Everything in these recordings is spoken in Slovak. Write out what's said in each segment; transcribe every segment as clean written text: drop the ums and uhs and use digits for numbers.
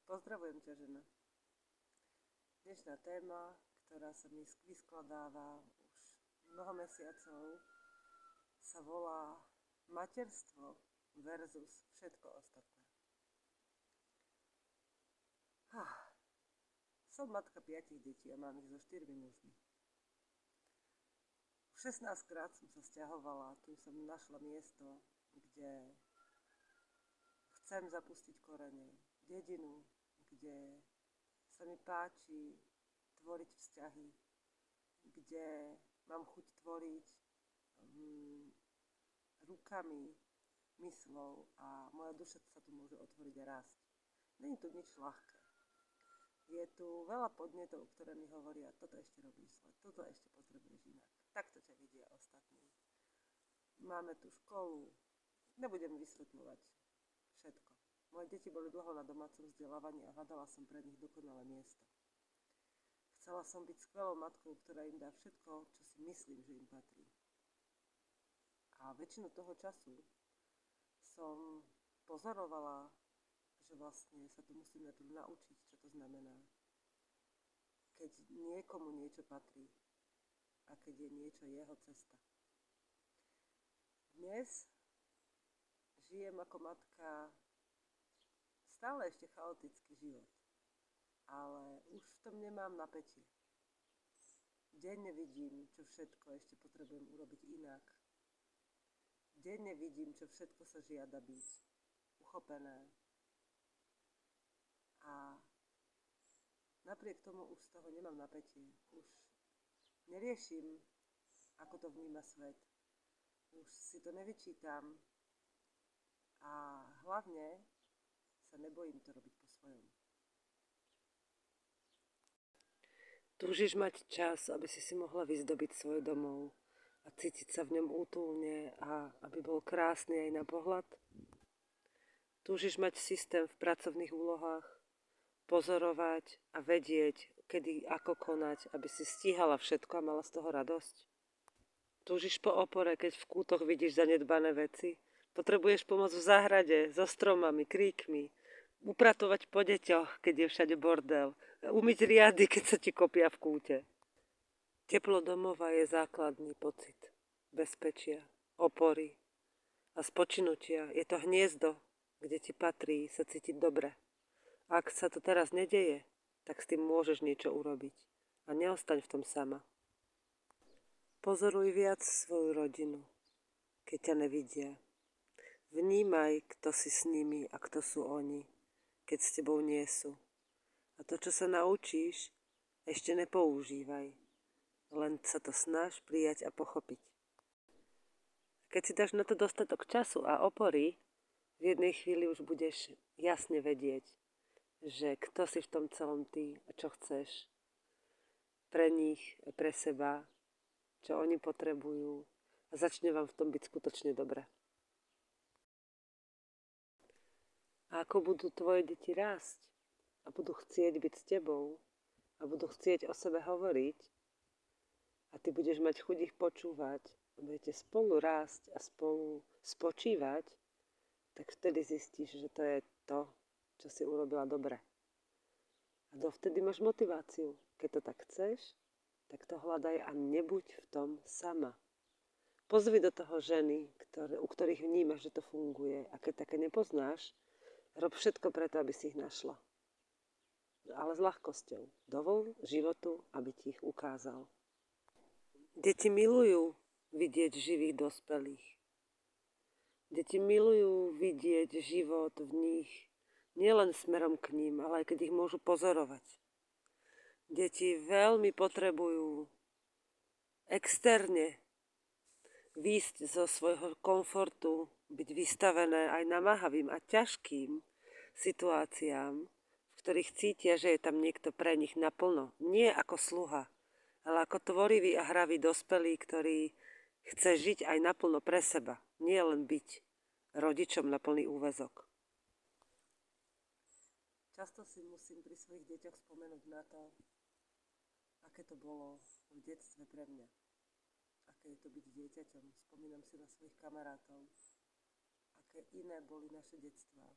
Pozdravujem ťa, žena. Dnešná téma, ktorá sa mi vyskladáva už mnoho mesiacov, sa volá materstvo versus všetko ostatné. Som matka 5 detí a mám ich so 4 mužmi. 16 krát som sa sťahovala, tu som našla miesto, kde chcem zapustiť korene, dedinu, kde sa mi páči tvoriť vzťahy, kde mám chuť tvoriť rukami, myslou a moja duša sa tu môže otvoriť a rásť. Není tu nič ľahké. Je tu veľa podnetov, ktoré mi hovoria, toto ešte robíš zle, toto ešte potrebuješ inak. Takto ťa vidia ostatní. Máme tu školu, nebudem vysvetľovať všetko. Moje deti boli dlho na domácom vzdelávaní a hľadala som pre nich dokonalé miesto. Chcela som byť skvelou matkou, ktorá im dá všetko, čo si myslím, že im patrí. A väčšinu toho času som pozorovala, že vlastne sa to musím najprv naučiť, čo to znamená, keď niekomu niečo patrí a keď je niečo jeho cesta. Dnes žijem ako matka stále ešte chaotický život, ale už v tom nemám napätie. Denne vidím, čo všetko ešte potrebujem urobiť inak. Denne vidím, čo všetko sa žiada byť uchopené. A napriek tomu už z toho nemám napätie. Už neriešim, ako to vníma svet. Už si to nevyčítam a hlavne sa nebojím to robiť po svojom. Túžiš mať čas, aby si mohla vyzdobiť svoj domov a cítiť sa v ňom útulne a aby bol krásny aj na pohľad? Túžiš mať systém v pracovných úlohách, pozorovať a vedieť, kedy ako konať, aby si stíhala všetko a mala z toho radosť? Túžiš po opore, keď v kútoch vidíš zanedbané veci? Potrebuješ pomoc v záhrade, so stromami, kríkmi, upratovať po deťoch, keď je všade bordel, umyť riady, keď sa ti kopia v kúte. Teplo domova je základný pocit bezpečia, opory a spočinutia. Je to hniezdo, kde ti patrí sa cítiť dobre. Ak sa to teraz nedeje, tak s tým môžeš niečo urobiť a neostaň v tom sama. Pozoruj viac svoju rodinu, keď ťa nevidia. Vnímaj, kto si s nimi a kto sú oni, keď s tebou nie sú. A to, čo sa naučíš, ešte nepoužívaj. Len sa to snaž prijať a pochopiť. Keď si dáš na to dostatok času a opory, v jednej chvíli už budeš jasne vedieť, že kto si v tom celom ty a čo chceš pre nich, pre seba, čo oni potrebujú a začne vám v tom byť skutočne dobre. A ako budú tvoje deti rásť a budú chcieť byť s tebou a budú chcieť o sebe hovoriť a ty budeš mať chuť ich počúvať a budete spolu rásť a spolu spočívať, tak vtedy zistíš, že to je to, čo si urobila dobre. A dovtedy máš motiváciu. Keď to tak chceš, tak to hľadaj a nebuď v tom sama. Pozvi do toho ženy, u ktorých vnímaš, že to funguje. A keď také nepoznáš, rob všetko preto, aby si ich našla. Ale s ľahkosťou. Dovol životu, aby ti ich ukázal. Deti milujú vidieť živých dospelých. Deti milujú vidieť život v nich, nielen smerom k ním, ale aj keď ich môžu pozorovať. Deti veľmi potrebujú externe výjsť zo svojho komfortu, byť vystavené aj namáhavým a ťažkým situáciám, v ktorých cítia, že je tam niekto pre nich naplno. Nie ako sluha, ale ako tvorivý a hravý dospelý, ktorý chce žiť aj naplno pre seba. Nie len byť rodičom na plný úväzok. Často si musím pri svojich deťoch spomenúť na to, aké to bolo v detstve pre mňa. Aké je to byť dieťaťom. Spomínam si na svojich kamarátov, aké iné boli naše detstvá,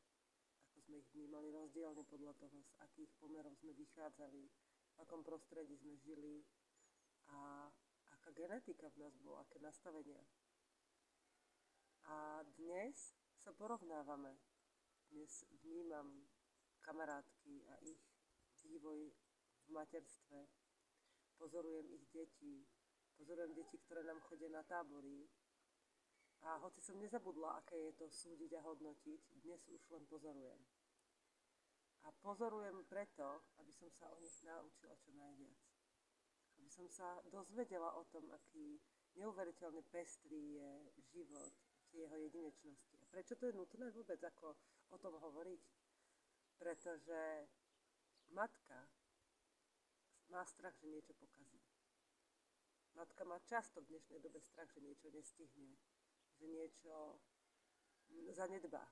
ako sme ich vnímali rozdielne podľa toho, z akých pomerov sme vychádzali, v akom prostredí sme žili a aká genetika v nás bola, aké nastavenia. A dnes sa porovnávame. Dnes vnímam kamarátky a ich vývoj v materstve. Pozorujem ich deti. Pozorujem deti, ktoré nám chodia na tábory. A hoci som nezabudla, aké je to súdiť a hodnotiť, dnes už len pozorujem. A pozorujem preto, aby som sa o nich naučila čo najviac. Aby som sa dozvedela o tom, aký neuveriteľne pestrý je život v jeho jedinečnosti. A prečo to je nutné vôbec ako o tom hovoriť? Pretože matka má strach, že niečo pokazí. Matka má často v dnešnej dobe strach, že niečo nestihne, že niečo zanedbá.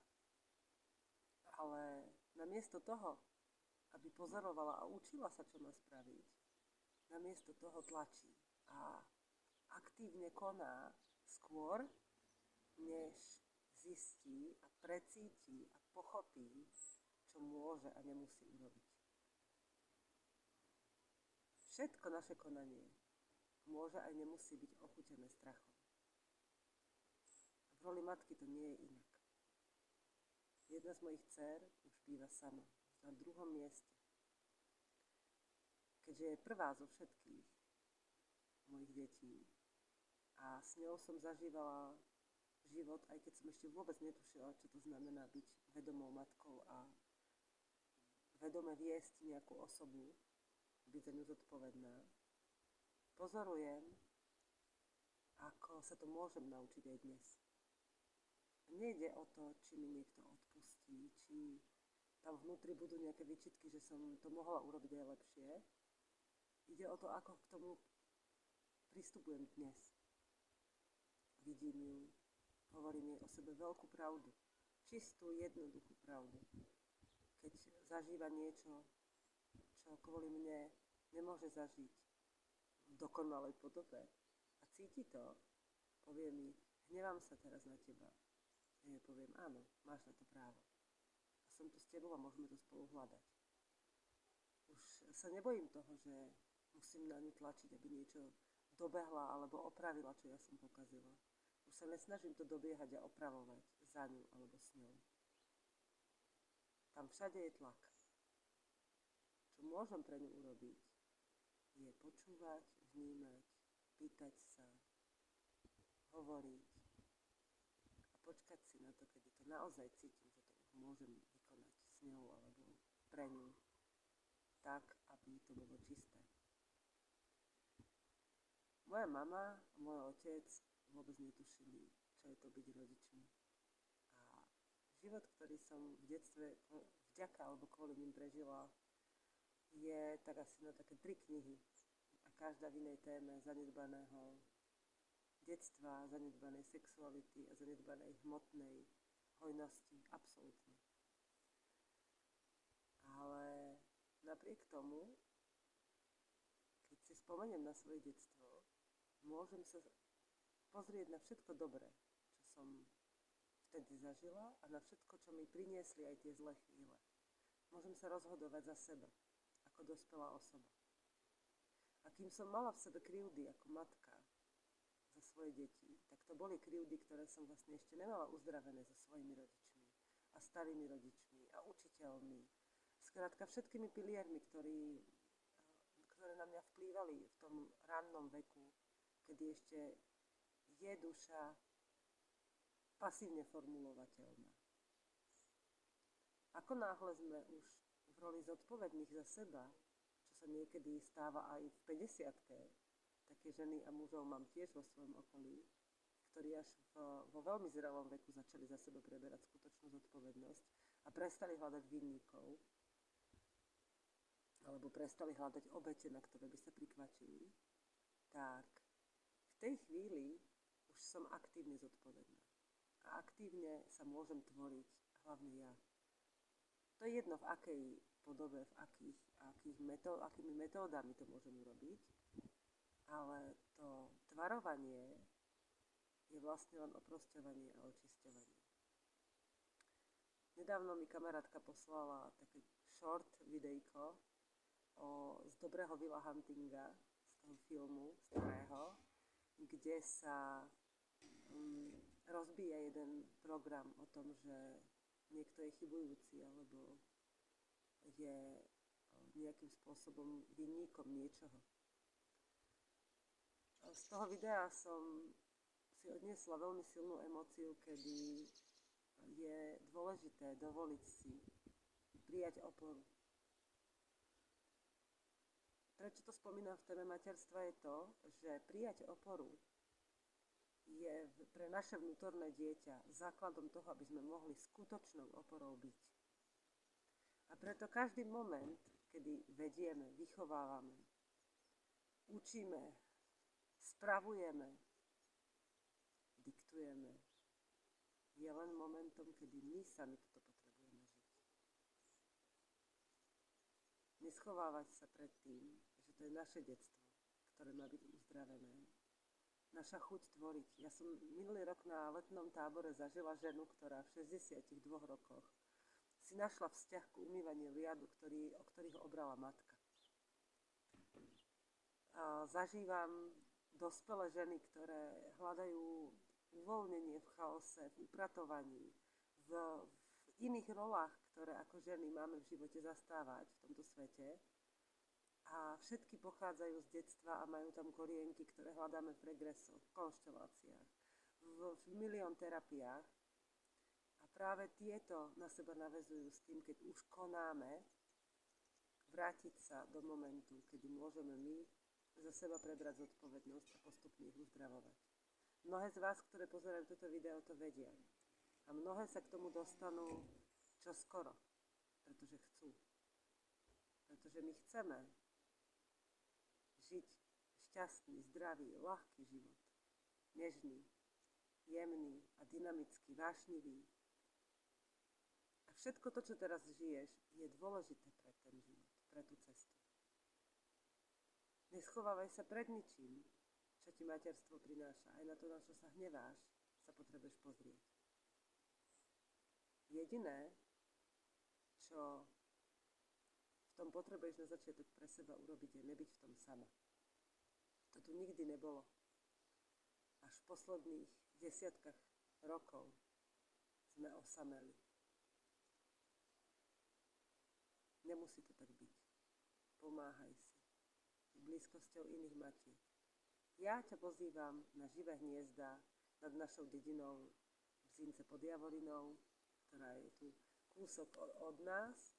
Ale namiesto toho, aby pozorovala a učila sa, čo má spraviť, namiesto toho tlačí a aktívne koná skôr, než zistí a precíti a pochopí, čo môže a nemusí urobiť. Všetko naše konanie môže aj nemusí byť ochutené strachom. V roli matky to nie je inak. Jedna z mojich dcér už býva sama, na druhom mieste. Keďže je prvá zo všetkých mojich detí a s ňou som zažívala život, aj keď som ešte vôbec netušila, čo to znamená byť vedomou matkou a vedome viesť nejakú osobu, byť za ňu zodpovedná. Pozorujem, ako sa to môžem naučiť aj dnes. Nejde o to, či mi niekto odpustí, či tam vnútri budú nejaké výčitky, že som to mohla urobiť aj lepšie. Ide o to, ako k tomu pristupujem dnes. Vidím ju, hovorím jej o sebe veľkú pravdu. Čistú, jednoduchú pravdu. Keď zažíva niečo, čo kvôli mne nemôže zažiť v dokonalej podobe a cíti to, povie mi, hnevám sa teraz na teba. Ja jej poviem, áno, máš na to právo. A som tu s tebou a môžeme to spolu hľadať. Už sa nebojím toho, že musím na ňu tlačiť, aby niečo dobehla alebo opravila, čo ja som pokazila. Už sa nesnažím to dobiehať a opravovať za ňu alebo s ňou. Tam všade je tlak. Čo môžem pre ňu urobiť, je počúvať, vnímať, pýtať sa, hovoriť a počkať si na to, kedy to naozaj cítim, že to už môžem vykonať s ňou alebo pre ňu, tak, aby to bolo čisté. Moja mama a môj otec vôbec netušili, čo je to byť rodičmi. A život, ktorý som v detstve vďaka alebo kvôli nim prežila, je tak asi na také 3 knihy. A každá v inej téme zanedbaného detstva, zanedbanej sexuality a zanedbanej hmotnej hojnosti. Absolútne. Ale napriek tomu, keď si spomeniem na svoje detstvo, môžem sa pozrieť na všetko dobré, čo som vtedy zažila a na všetko, čo mi priniesli aj tie zlé chvíle. Môžem sa rozhodovať za seba, ako dospelá osoba. A kým som mala v sebe krivdy ako matka za svoje deti, tak to boli krivdy, ktoré som vlastne ešte nemala uzdravené so svojimi rodičmi a starými rodičmi a učiteľmi. Skrátka všetkými piliermi, ktoré na mňa vplývali v tom rannom veku, kedy ešte je duša pasívne formulovateľná. Ako náhle sme už v roli zodpovedných za seba, čo sa niekedy stáva aj v 50-ke, také ženy a mužov mám tiež vo svojom okolí, ktorí až vo veľmi zrelom veku začali za seba preberať skutočnú zodpovednosť a prestali hľadať vinníkov, alebo prestali hľadať obete, na ktoré by sa prikvačili, tak v tej chvíli už som aktívne zodpovedná. A aktívne sa môžem tvoriť hlavne ja. To je jedno, v akej podobe, akými metódami to môžem urobiť, ale to tvarovanie je vlastne len oprosťovanie a očisťovanie. Nedávno mi kamarátka poslala také short videjko z dobrého Willa Huntinga, z toho filmu starého, kde sa rozbíja jeden program o tom, že niekto je chybujúci alebo je nejakým spôsobom vinníkom niečoho. Z toho videa som si odniesla veľmi silnú emóciu, kedy je dôležité dovoliť si prijať oporu. Prečo to spomínam v téme materstva je to, že prijať oporu je pre naše vnútorné dieťa základom toho, aby sme mohli skutočnou oporou byť. A preto každý moment, kedy vedieme, vychovávame, učíme, spravujeme, diktujeme, je len momentom, kedy my sami toto potrebujeme žiť. Neschovávať sa pred tým, že to je naše detstvo, ktoré má byť uzdravené. Naša chuť tvoriť. Ja som minulý rok na letnom tábore zažila ženu, ktorá v 62 rokoch si našla vzťah k umývaniu riadu, o ktorých ho obrala matka. A zažívam dospelé ženy, ktoré hľadajú uvoľnenie v chaose, v upratovaní, v iných rolách, ktoré ako ženy máme v živote zastávať v tomto svete. A všetky pochádzajú z detstva a majú tam korienky, ktoré hľadáme v regresoch, v konšteláciách, v milión terapiách. A práve tieto na seba naväzujú s tým, keď už konáme, vrátiť sa do momentu, kedy môžeme my za seba prebrať zodpovednosť a postupne ich uzdravovať. Mnohé z vás, ktoré pozerajú toto video, to vedia. A mnohé sa k tomu dostanú čoskoro, pretože chcú. Pretože my chceme žiť šťastný, zdravý, ľahký život. Nežný, jemný a dynamický, vášnivý. A všetko to, čo teraz žiješ, je dôležité pre ten život, pre tú cestu. Neschovávaj sa pred ničím, čo ti materstvo prináša. Aj na to, na čo sa hneváš, sa potrebuješ pozrieť. Jediné, čo v tom potrebuješ na začiatok pre seba urobiť, je nebyť v tom sama. To tu nikdy nebolo. Až v posledných desiatkách rokov sme osameli. Nemusí to tak byť. Pomáhaj si. Blízkosťou iných matiek. Ja ťa pozývam na živé hniezda nad našou dedinou v Bzince pod Javorinou, ktorá je tu kúsok od nás,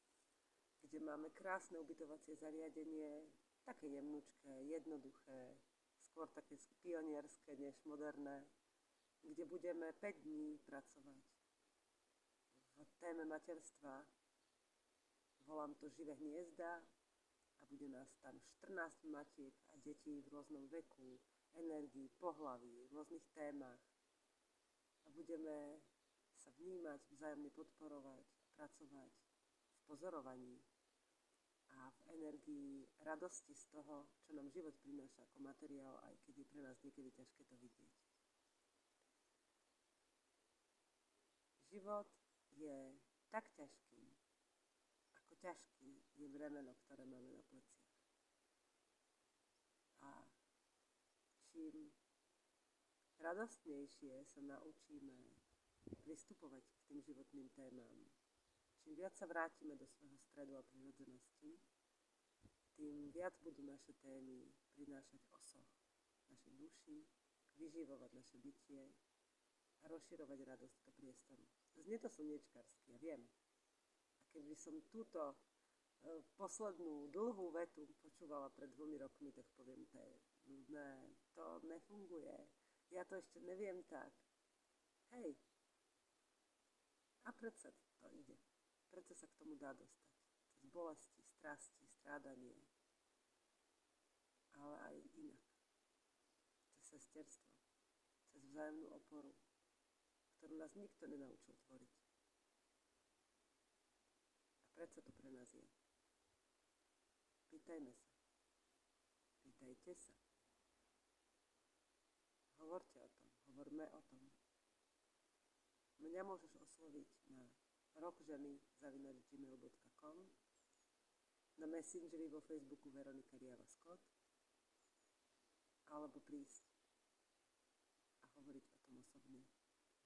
kde máme krásne ubytovacie zariadenie, také jemnučké, jednoduché, skôr také pionierské než moderné, kde budeme 5 dní pracovať v téme materstva. Volám to Živé hniezda a bude nás tam 14 matiek a detí v rôznom veku, energii, pohlaví, v rôznych témach. A budeme sa vnímať, vzájomne podporovať, pracovať v pozorovaní a v energii radosti z toho, čo nám život prináša ako materiál, aj keď je pre nás niekedy ťažké to vidieť. Život je tak ťažký, ako ťažký je bremeno, ktoré máme na pleciach. A čím radostnejšie sa naučíme pristupovať k tým životným témam, čím viac sa vrátime do svojho stredu a prirodzenosti, tým viac budú naše témy prinášať osoch našej duši, vyživovať naše bytie a rozširovať radosť do priestoru. Znie to slniečkarsky, ja viem. A keby som túto poslednú dlhú vetu počúvala pred 2 rokmi, tak poviem, to nefunguje. Ja to ešte neviem tak. Hej. A predsa to ide. Predsa sa k tomu dá dostať. Cez bolesti, strasti, strádanie. Ale aj inak. Cez sesterstvo. Cez vzájomnú oporu, ktorú nás nikto nenaučil tvoriť. A predsa to pre nás je. Pýtajme sa. Pýtajte sa. Hovorte o tom. Hovorme o tom. Mňa môžeš osloviť na rokženy@gmail.com, na Messengeri vo Facebooku Veronika Riava Scott, alebo prísť a hovoriť o tom osobne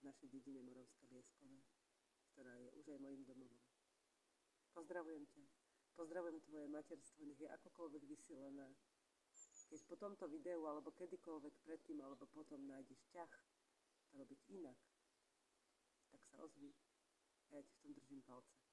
v našej dedine Moravská Bieskova, ktorá je už aj mojím domovom. Pozdravujem ťa. Pozdravujem tvoje materstvo, nech je akokoľvek vysielaná. Keď po tomto videu, alebo kedykoľvek predtým, alebo potom nájdeš ťah to robiť inak, tak sa ozvi a ja ti v tom držím palce.